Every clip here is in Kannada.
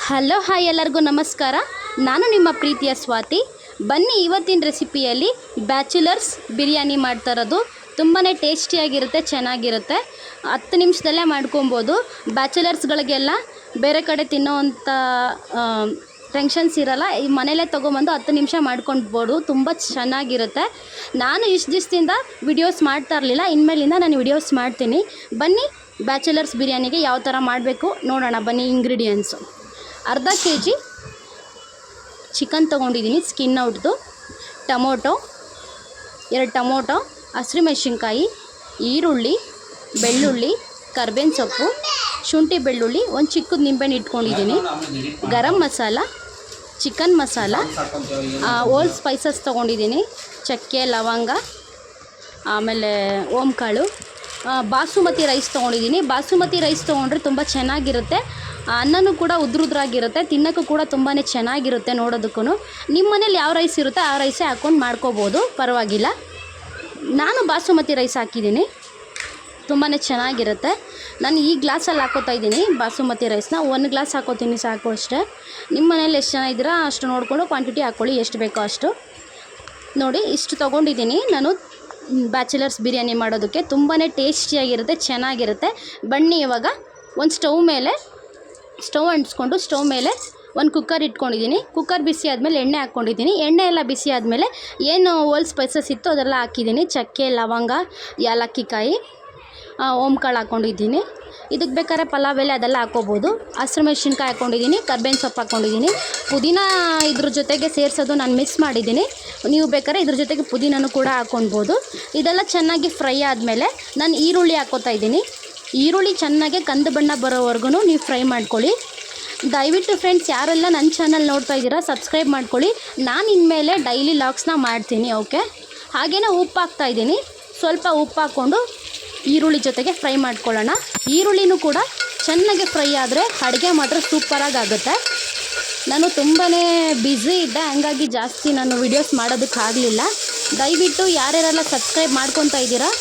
ಹಲೋ ಹಾಯ್ ಎಲ್ಲರಿಗೂ ನಮಸ್ಕಾರ. ನಾನು ನಿಮ್ಮ ಪ್ರೀತಿಯ ಸ್ವಾತಿ. ಬನ್ನಿ ಇವತ್ತಿನ ರೆಸಿಪಿಯಲ್ಲಿ ಬ್ಯಾಚುಲರ್ಸ್ ಬಿರಿಯಾನಿ ಮಾಡ್ತಾ ಇರೋದು. ತುಂಬಾ ಟೇಸ್ಟಿಯಾಗಿರುತ್ತೆ, ಚೆನ್ನಾಗಿರುತ್ತೆ. 10 ನಿಮಿಷದಲ್ಲೇ ಮಾಡ್ಕೊಬೋದು. ಬ್ಯಾಚುಲರ್ಸ್ಗಳಿಗೆಲ್ಲ ಬೇರೆ ಕಡೆ ತಿನ್ನೋವಂಥ ಟೆನ್ಷನ್ಸ್ ಇರೋಲ್ಲ. ಈ ಮನೇಲೇ ತೊಗೊಂಬಂದು 10 ನಿಮಿಷ ಮಾಡ್ಕೊಳ್ಬೋದು. ತುಂಬ ಚೆನ್ನಾಗಿರುತ್ತೆ. ನಾನು ಇಷ್ಟು ದಿವಸದಿಂದ ವಿಡಿಯೋಸ್ ಮಾಡ್ತಾ ಇರಲಿಲ್ಲ, ಇನ್ಮೇಲಿಂದ ನಾನು ವಿಡಿಯೋಸ್ ಮಾಡ್ತೀನಿ. ಬನ್ನಿ ಬ್ಯಾಚುಲರ್ಸ್ ಬಿರಿಯಾನಿಗೆ ಯಾವ ಥರ ಮಾಡಬೇಕು ನೋಡೋಣ. ಬನ್ನಿ. ಇಂಗ್ರೀಡಿಯೆಂಟ್ಸು: ಅರ್ಧ kg ಚಿಕನ್ ತೊಗೊಂಡಿದ್ದೀನಿ, ಸ್ಕಿನ್ ಔಟ್ದು. ಟೊಮೊಟೊ 2 ಟೊಮೊಟೊ, ಹಸಿಮೆಣಸಿನ್ಕಾಯಿ, ಈರುಳ್ಳಿ, ಬೆಳ್ಳುಳ್ಳಿ, ಕರ್ಬೇವಿನ ಸೊಪ್ಪು, ಶುಂಠಿ ಬೆಳ್ಳುಳ್ಳಿ, ಒಂದು ಚಿಕ್ಕದು ನಿಂಬೆಹಣ್ಣು ಇಟ್ಕೊಂಡಿದ್ದೀನಿ. ಗರಂ ಮಸಾಲ, ಚಿಕನ್ ಮಸಾಲ, ಓಲ್ ಸ್ಪೈಸಸ್ ತೊಗೊಂಡಿದ್ದೀನಿ. ಚಕ್ಕೆ, ಲವಂಗ, ಆಮೇಲೆ ಓಂಕಾಳು, ಬಾಸುಮತಿ ರೈಸ್ ತೊಗೊಂಡಿದ್ದೀನಿ. ಬಾಸುಮತಿ ರೈಸ್ ತೊಗೊಂಡ್ರೆ ತುಂಬ ಚೆನ್ನಾಗಿರುತ್ತೆ. ಅನ್ನನೂ ಕೂಡ ಉದ್ರುದ್ರಾಗಿರುತ್ತೆ, ತಿನ್ನೋಕ್ಕೂ ಕೂಡ ತುಂಬಾ ಚೆನ್ನಾಗಿರುತ್ತೆ ನೋಡೋದಕ್ಕೂ. ನಿಮ್ಮ ಮನೇಲಿ ಯಾವ ರೈಸ್ ಇರುತ್ತೆ ಆ ರೈಸೇ ಹಾಕ್ಕೊಂಡು ಮಾಡ್ಕೋಬೋದು, ಪರವಾಗಿಲ್ಲ. ನಾನು ಬಾಸುಮತಿ ರೈಸ್ ಹಾಕಿದ್ದೀನಿ, ತುಂಬಾ ಚೆನ್ನಾಗಿರುತ್ತೆ. ನಾನು ಈ ಗ್ಲಾಸಲ್ಲಿ ಹಾಕೋತಾ ಇದ್ದೀನಿ ಬಾಸುಮತಿ ರೈಸ್ನ. 1 ಗ್ಲಾಸ್ ಹಾಕೋತೀನಿ ಸಾಕು, ಅಷ್ಟೇ. ನಿಮ್ಮ ಮನೇಲಿ ಎಷ್ಟು ಜನ ಇದ್ದೀರಾ ಅಷ್ಟು ನೋಡಿಕೊಂಡು ಕ್ವಾಂಟಿಟಿ ಹಾಕ್ಕೊಳ್ಳಿ, ಎಷ್ಟು ಬೇಕೋ ಅಷ್ಟು. ನೋಡಿ, ಇಷ್ಟು ತೊಗೊಂಡಿದ್ದೀನಿ ನಾನು ಬ್ಯಾಚುಲರ್ಸ್ ಬಿರಿಯಾನಿ ಮಾಡೋದಕ್ಕೆ. ತುಂಬಾ ಟೇಸ್ಟಿಯಾಗಿರುತ್ತೆ, ಚೆನ್ನಾಗಿರುತ್ತೆ. ಬನ್ನಿ ಇವಾಗ ಒಂದು ಸ್ಟವ್ ಅಂಟಿಸ್ಕೊಂಡು ಸ್ಟವ್ ಮೇಲೆ ಒಂದು ಕುಕ್ಕರ್ ಇಟ್ಕೊಂಡಿದ್ದೀನಿ. ಕುಕ್ಕರ್ ಬಿಸಿ ಆದಮೇಲೆ ಎಣ್ಣೆ ಹಾಕ್ಕೊಂಡಿದ್ದೀನಿ. ಎಣ್ಣೆ ಎಲ್ಲ ಬಿಸಿ ಆದಮೇಲೆ ಏನು ಓಲ್ ಸ್ಪೈಸಸ್ ಇತ್ತು ಅದೆಲ್ಲ ಹಾಕಿದ್ದೀನಿ. ಚಕ್ಕೆ, ಲವಂಗ, ಏಲಕ್ಕಿ ಕಾಯಿ, ಓಂಕಾಳು ಹಾಕ್ಕೊಂಡಿದ್ದೀನಿ. ಇದಕ್ಕೆ ಬೇಕಾದ್ರೆ ಪಲಾವ್ ಎಲೆ ಅದೆಲ್ಲ ಹಾಕ್ಕೋಬೋದು. ಹಸಿಮೆಣಸಿನ್ಕಾಯಿ ಹಾಕ್ಕೊಂಡಿದ್ದೀನಿ, ಕರ್ಬೇವಿನ ಸೊಪ್ಪು ಹಾಕ್ಕೊಂಡಿದ್ದೀನಿ. ಪುದೀನ ಇದ್ರ ಜೊತೆಗೆ ಸೇರಿಸೋದು ನಾನು ಮಿಸ್ ಮಾಡಿದ್ದೀನಿ. ನೀವು ಬೇಕಾದ್ರೆ ಇದ್ರ ಜೊತೆಗೆ ಪುದೀನೂ ಕೂಡ ಹಾಕ್ಕೊಳ್ಬೋದು. ಇದೆಲ್ಲ ಚೆನ್ನಾಗಿ ಫ್ರೈ ಆದಮೇಲೆ ನಾನು ಈರುಳ್ಳಿ ಹಾಕ್ಕೋತಾ ಇದ್ದೀನಿ. ಈರುಳ್ಳಿ ಚೆನ್ನಾಗಿ ಕಂದು ಬಣ್ಣ ಬರೋವರೆಗೂ ನೀವು ಫ್ರೈ ಮಾಡ್ಕೊಳ್ಳಿ. ದಯವಿಟ್ಟು ಫ್ರೆಂಡ್ಸ್, ಯಾರೆಲ್ಲ ನನ್ನ ಚಾನಲ್ ನೋಡ್ತಾ ಇದ್ದೀರಾ ಸಬ್ಸ್ಕ್ರೈಬ್ ಮಾಡ್ಕೊಳ್ಳಿ. ನಾನು ಇನ್ಮೇಲೆ ಡೈಲಿ ಲಾಗ್ಸ್ನ ಮಾಡ್ತೀನಿ, ಓಕೆ. ಹಾಗೆಯೇ ಉಪ್ಪು ಹಾಕ್ತಾಯಿದ್ದೀನಿ. ಸ್ವಲ್ಪ ಉಪ್ಪು ಹಾಕ್ಕೊಂಡು ಈರುಳ್ಳಿ ಜೊತೆಗೆ ಫ್ರೈ ಮಾಡ್ಕೊಳ್ಳೋಣ. ಈರುಳ್ಳಿನೂ ಕೂಡ ಚೆನ್ನಾಗಿ ಫ್ರೈ ಆದರೆ ಅಡುಗೆ ಮಾತ್ರ ಸೂಪರಾಗಿ ಆಗುತ್ತೆ. ನಾನು ತುಂಬಾ ಬ್ಯುಸಿ ಇದ್ದೆ, ಹಂಗಾಗಿ ಜಾಸ್ತಿ ನಾನು ವಿಡಿಯೋಸ್ ಮಾಡೋದಕ್ಕಾಗಲಿಲ್ಲ. ದಯವಿಟ್ಟು ಯಾರ್ಯಾರೆಲ್ಲ ಸಬ್ಸ್ಕ್ರೈಬ್ ಮಾಡ್ಕೊತಾ ಇದ್ದೀರಾ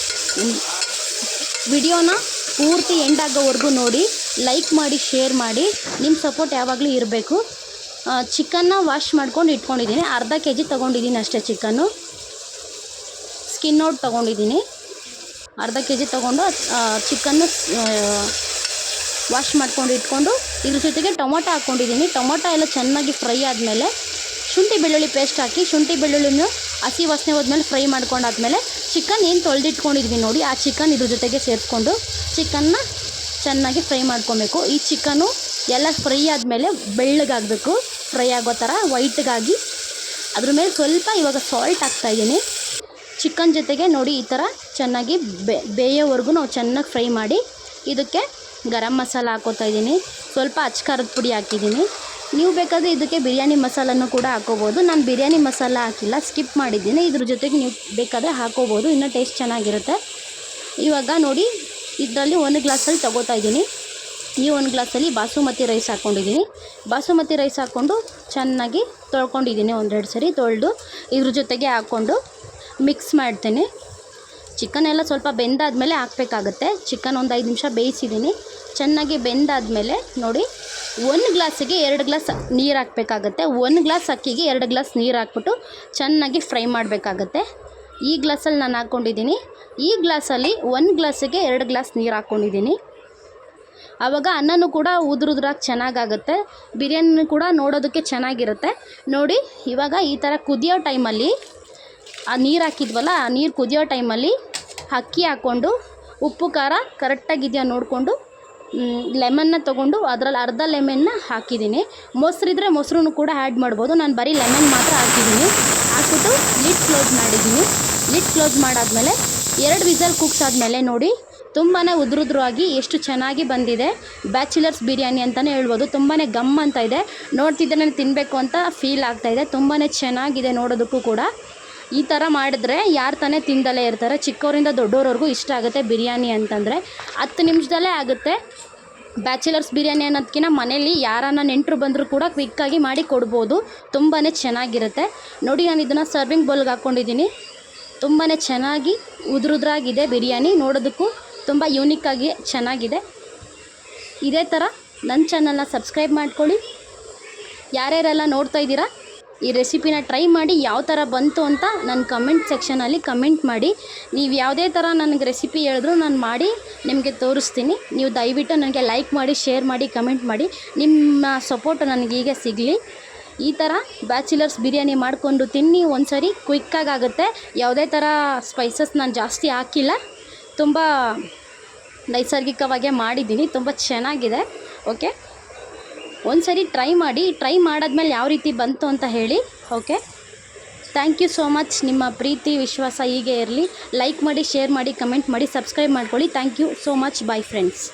ವಿಡಿಯೋನ ಪೂರ್ತಿ ಎಂಡ್ ಆಗೋವರೆಗೂ ನೋಡಿ, ಲೈಕ್ ಮಾಡಿ, ಶೇರ್ ಮಾಡಿ. ನಿಮ್ಮ ಸಪೋರ್ಟ್ ಯಾವಾಗಲೂ ಇರಬೇಕು. ಚಿಕನ್ನ ವಾಶ್ ಮಾಡ್ಕೊಂಡು ಇಟ್ಕೊಂಡಿದ್ದೀನಿ. ಅರ್ಧ kg ತೊಗೊಂಡಿದ್ದೀನಿ ಅಷ್ಟೇ ಚಿಕನ್ನು. ಸ್ಕಿನ್ ಔಟ್ ತೊಗೊಂಡಿದ್ದೀನಿ. ಅರ್ಧ kg ತೊಗೊಂಡು ಚಿಕನ್ನು ವಾಶ್ ಮಾಡ್ಕೊಂಡು ಇಟ್ಕೊಂಡು ಇದ್ರ ಜೊತೆಗೆ ಟೊಮೊಟೊ ಹಾಕ್ಕೊಂಡಿದ್ದೀನಿ. ಟೊಮೊಟೊ ಎಲ್ಲ ಚೆನ್ನಾಗಿ ಫ್ರೈ ಆದಮೇಲೆ ಶುಂಠಿ ಬೆಳ್ಳುಳ್ಳಿ ಪೇಸ್ಟ್ ಹಾಕಿ, ಶುಂಠಿ ಬೆಳ್ಳುಳ್ಳಿನೂ ಹಸಿ ವಾಸನೆ ಹೋದ್ಮೇಲೆ ಫ್ರೈ ಮಾಡ್ಕೊಂಡಾದ್ಮೇಲೆ ಚಿಕನ್ ಏನು ತೊಳೆದಿಟ್ಕೊಂಡಿದ್ವಿ ನೋಡಿ, ಆ ಚಿಕನ್ ಇದ್ರ ಜೊತೆಗೆ ಸೇರಿಸ್ಕೊಂಡು ಚಿಕನ್ನ ಚೆನ್ನಾಗಿ ಫ್ರೈ ಮಾಡ್ಕೊಬೇಕು. ಈ ಚಿಕನ್ನು ಎಲ್ಲ ಫ್ರೈ ಆದಮೇಲೆ ಬೆಳ್ಳಗಾಗಬೇಕು, ಫ್ರೈ ಆಗೋ ಥರ ವೈಟ್ಗಾಗಿ. ಅದ್ರ ಮೇಲೆ ಸ್ವಲ್ಪ ಇವಾಗ ಸಾಲ್ಟ್ ಹಾಕ್ತಾಯಿದ್ದೀನಿ. ಚಿಕನ್ ಜೊತೆಗೆ ನೋಡಿ ಈ ಥರ ಚೆನ್ನಾಗಿ ಬೇಯೋವರೆಗೂ ನಾವು ಚೆನ್ನಾಗಿ ಫ್ರೈ ಮಾಡಿ ಇದಕ್ಕೆ ಗರಂ ಮಸಾಲ ಹಾಕ್ಕೋತಾ ಇದ್ದೀನಿ. ಸ್ವಲ್ಪ ಅಚ್ಕಾರದ ಪುಡಿ ಹಾಕಿದ್ದೀನಿ. ನೀವು ಬೇಕಾದರೆ ಇದಕ್ಕೆ ಬಿರಿಯಾನಿ ಮಸಾಲನೂ ಕೂಡ ಹಾಕ್ಕೋಬೋದು. ನಾನು ಬಿರಿಯಾನಿ ಮಸಾಲ ಹಾಕಿಲ್ಲ, ಸ್ಕಿಪ್ ಮಾಡಿದ್ದೀನಿ. ಇದ್ರ ಜೊತೆಗೆ ನೀವು ಬೇಕಾದರೆ ಹಾಕ್ಕೋಬೋದು, ಇನ್ನೂ ಟೇಸ್ಟ್ ಚೆನ್ನಾಗಿರುತ್ತೆ. ಇವಾಗ ನೋಡಿ, ಇದರಲ್ಲಿ 1 ಗ್ಲಾಸಲ್ಲಿ ತೊಗೋತಾ ಇದ್ದೀನಿ. ಈ 1 ಗ್ಲಾಸಲ್ಲಿ ಬಾಸುಮತಿ ರೈಸ್ ಹಾಕ್ಕೊಂಡಿದ್ದೀನಿ. ಬಾಸುಮತಿ ರೈಸ್ ಹಾಕ್ಕೊಂಡು ಚೆನ್ನಾಗಿ ತೊಳ್ಕೊಂಡಿದ್ದೀನಿ. 1-2 ಸರಿ ತೊಳೆದು ಇದ್ರ ಜೊತೆಗೆ ಹಾಕ್ಕೊಂಡು ಮಿಕ್ಸ್ ಮಾಡ್ತೀನಿ. ಚಿಕನ್ ಎಲ್ಲ ಸ್ವಲ್ಪ ಬೆಂದಾದಮೇಲೆ ಹಾಕಬೇಕಾಗತ್ತೆ. ಚಿಕನ್ ಒಂದು 5 ನಿಮಿಷ ಬೇಯಿಸಿದ್ದೀನಿ. ಚೆನ್ನಾಗಿ ಬೆಂದಾದಮೇಲೆ ನೋಡಿ, 1 ಗ್ಲಾಸಿಗೆ 2 ಗ್ಲಾಸ್ ನೀರು ಹಾಕಬೇಕಾಗತ್ತೆ. 1 ಗ್ಲಾಸ್ ಅಕ್ಕಿಗೆ 2 ಗ್ಲಾಸ್ ನೀರು ಹಾಕ್ಬಿಟ್ಟು ಚೆನ್ನಾಗಿ ಫ್ರೈ ಮಾಡಬೇಕಾಗತ್ತೆ. ಈ ಗ್ಲಾಸಲ್ಲಿ ನಾನು ಹಾಕ್ಕೊಂಡಿದ್ದೀನಿ. ಈ ಗ್ಲಾಸಲ್ಲಿ 1 ಗ್ಲಾಸಿಗೆ 2 ಗ್ಲಾಸ್ ನೀರು ಹಾಕ್ಕೊಂಡಿದ್ದೀನಿ. ಆವಾಗ ಅನ್ನನೂ ಕೂಡ ಉದುರುದ್ರಾಗಿ ಚೆನ್ನಾಗಾಗುತ್ತೆ, ಬಿರಿಯಾನಿನೂ ಕೂಡ ನೋಡೋದಕ್ಕೆ ಚೆನ್ನಾಗಿರುತ್ತೆ. ನೋಡಿ, ಇವಾಗ ಈ ಥರ ಕುದಿಯೋ ಟೈಮಲ್ಲಿ ಆ ನೀರು ಹಾಕಿದ್ವಲ್ಲ, ಆ ನೀರು ಕುದಿಯೋ ಟೈಮಲ್ಲಿ ಅಕ್ಕಿ ಹಾಕ್ಕೊಂಡು ಉಪ್ಪು ಖಾರ ಕರೆಕ್ಟಾಗಿದೆಯಾ ನೋಡಿಕೊಂಡು ಲೆಮನ್ನ ತೊಗೊಂಡು ಅದರಲ್ಲಿ ಅರ್ಧ ಲೆಮನ್ನ ಹಾಕಿದ್ದೀನಿ. ಮೊಸರಿದ್ರೆ ಮೊಸರು ಕೂಡ ಆ್ಯಡ್ ಮಾಡ್ಬೋದು. ನಾನು ಬರೀ ಲೆಮನ್ ಮಾತ್ರ ಹಾಕಿದ್ದೀನಿ. ಹಾಕ್ಬಿಟ್ಟು ಲಿಡ್ ಕ್ಲೋಸ್ ಮಾಡಿದ್ದೀನಿ. ಲಿಡ್ ಕ್ಲೋಸ್ ಮಾಡಾದಮೇಲೆ 2 ವಿಸಲ್ ಕೂಗ್ಸಾದ್ಮೇಲೆ ನೋಡಿ, ತುಂಬಾ ಉದುರುದ್ರಾಗಿ ಎಷ್ಟು ಚೆನ್ನಾಗಿ ಬಂದಿದೆ. ಬ್ಯಾಚುಲರ್ಸ್ ಬಿರಿಯಾನಿ ಅಂತಲೇ ಹೇಳ್ಬೋದು. ತುಂಬಾ ಗಮ್ ಅಂತ ಇದೆ. ನೋಡ್ತಿದ್ದರೆ ತಿನ್ನಬೇಕು ಅಂತ ಫೀಲ್ ಆಗ್ತಾಯಿದೆ. ತುಂಬಾ ಚೆನ್ನಾಗಿದೆ ನೋಡೋದಕ್ಕೂ ಕೂಡ. ಈ ಥರ ಮಾಡಿದ್ರೆ ಯಾರು ತಾನೇ ತಿಂದಲೇ ಇರ್ತಾರೆ. ಚಿಕ್ಕವರಿಂದ ದೊಡ್ಡೋರವರೆಗೂ ಇಷ್ಟ ಆಗುತ್ತೆ ಬಿರಿಯಾನಿ ಅಂತಂದರೆ. 10 ನಿಮಿಷದಲ್ಲೇ ಆಗುತ್ತೆ. ಬ್ಯಾಚುಲರ್ಸ್ ಬಿರಿಯಾನಿ ಅನ್ನೋದಕ್ಕಿಂತ ಮನೇಲಿ ಯಾರನ್ನ ನೆಂಟರು ಬಂದರೂ ಕೂಡ ಕ್ವಿಕ್ಕಾಗಿ ಮಾಡಿ ಕೊಡ್ಬೋದು. ತುಂಬಾ ಚೆನ್ನಾಗಿರುತ್ತೆ. ನೋಡಿ, ನಾನು ಇದನ್ನು ಸರ್ವಿಂಗ್ ಬೌಲ್ಗೆ ಹಾಕ್ಕೊಂಡಿದ್ದೀನಿ. ತುಂಬಾ ಚೆನ್ನಾಗಿ ಉದುರುದ್ರಾಗಿದೆ ಬಿರಿಯಾನಿ. ನೋಡೋದಕ್ಕೂ ತುಂಬ ಯೂನಿಕ್ಕಾಗಿ ಚೆನ್ನಾಗಿದೆ. ಇದೇ ಥರ ನನ್ನ ಚಾನಲ್ನ ಸಬ್ಸ್ಕ್ರೈಬ್ ಮಾಡ್ಕೊಳ್ಳಿ. ಯಾರ್ಯಾರೆಲ್ಲ ನೋಡ್ತಾ ಇದ್ದೀರಾ ಈ ರೆಸಿಪಿನ ಟ್ರೈ ಮಾಡಿ ಯಾವ ಥರ ಬಂತು ಅಂತ ನನ್ನ ಕಮೆಂಟ್ ಸೆಕ್ಷನಲ್ಲಿ ಕಮೆಂಟ್ ಮಾಡಿ. ನೀವು ಯಾವುದೇ ಥರ ನನಗೆ ರೆಸಿಪಿ ಹೇಳಿದ್ರು ನಾನು ಮಾಡಿ ನಿಮಗೆ ತೋರಿಸ್ತೀನಿ. ನೀವು ದಯವಿಟ್ಟು ನನಗೆ ಲೈಕ್ ಮಾಡಿ, ಶೇರ್ ಮಾಡಿ, ಕಮೆಂಟ್ ಮಾಡಿ. ನಿಮ್ಮ ಸಪೋರ್ಟ್ ನನಗೆ ಹೀಗೆ ಸಿಗಲಿ. ಈ ಥರ ಬ್ಯಾಚುಲರ್ಸ್ ಬಿರಿಯಾನಿ ಮಾಡಿಕೊಂಡು ತಿನ್ನಿ ಒಂದ್ಸರಿ, ಕ್ವಿಕ್ಕಾಗುತ್ತೆ. ಯಾವುದೇ ಥರ ಸ್ಪೈಸಸ್ ನಾನು ಜಾಸ್ತಿ ಹಾಕಿಲ್ಲ, ತುಂಬ ನೈಸರ್ಗಿಕವಾಗೇ ಮಾಡಿದ್ದೀನಿ, ತುಂಬ ಚೆನ್ನಾಗಿದೆ. ಓಕೆ, ಒಂದ್ಸರಿ ಟ್ರೈ ಮಾಡಿ. ಟ್ರೈ ಮಾಡಾದ್ಮೇಲೆ ಯಾವ ರೀತಿ ಬಂತು ಅಂತ ಹೇಳಿ. Okay, thank you so much. ನಿಮ್ಮ ಪ್ರೀತಿ ವಿಶ್ವಾಸ ಹೀಗೆ ಇರಲಿ. ಲೈಕ್ ಮಾಡಿ, ಶೇರ್ ಮಾಡಿ, ಕಮೆಂಟ್ ಮಾಡಿ, ಸಬ್ಸ್ಕ್ರೈಬ್ ಮಾಡ್ಕೊಳ್ಳಿ. Thank you so much. Bye friends.